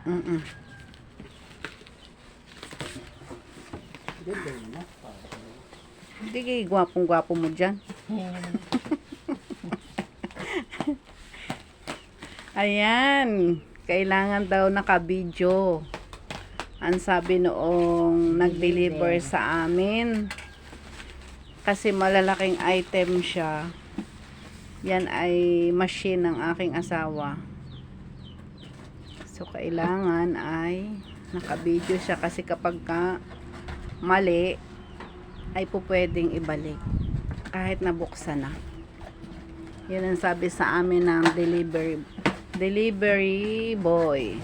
Mm-mm. Hindi kayo gwapong-gwapo mo dyan. Ayan. Kailangan daw naka-video. Ang sabi noong nag-deliver sa amin. Kasi malalaking item siya. Yan ay machine ng aking asawa. So, kailangan ay naka-video siya. Kasi kapag ka mali, ay po pwedeng ibalik. Kahit nabuksan na. Yan ang sabi sa amin ng delivery boy.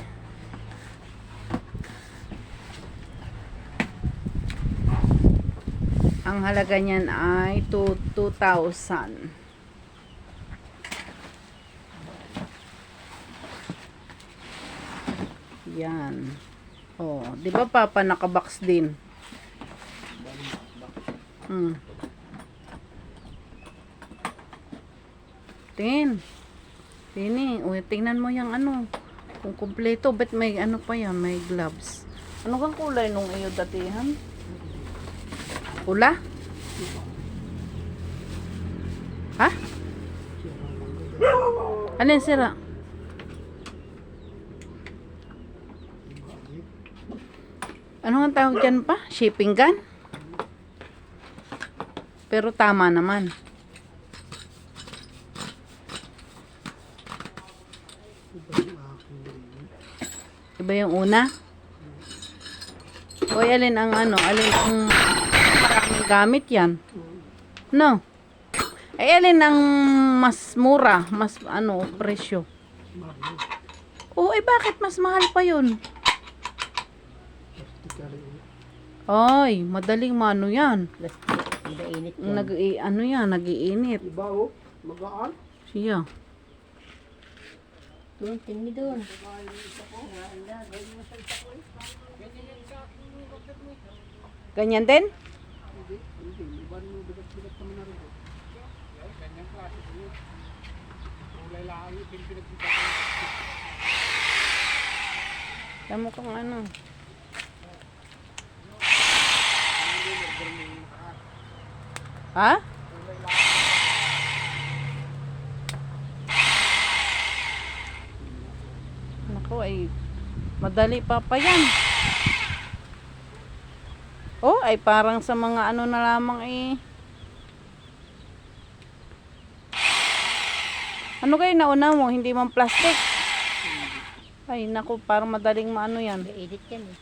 Ang halaga niyan ay 2,000. Yan. Oh, 'di ba papa naka-box din? Tingin. Tingnan mo yung ano. Kung kumpleto, bet may ano pa yan, may gloves. Ano kang kulay nung iyo datihan? Pula? Ha? Alin sira? Ano ang tawag dyan pa? Shipping gun? Pero tama naman. Iba yung una? O alin ang ano? Alin ang maraming gamit yan? No? Ay alin ang mas mura? Mas ano, presyo? Oh, eh bakit mas mahal pa yun? Ay, madaling mano yan. Nag-iinit. Iba oh, magaan. Siya. Tingin doon. Ganyan din? Tama kung ano. Ha? Naku ay madali pa yan. Oh, ay parang sa mga ano na lamang eh. Ano kayo nauna mo? Hindi man plastic? Ay naku, parang madaling maano yan. Edit yan eh.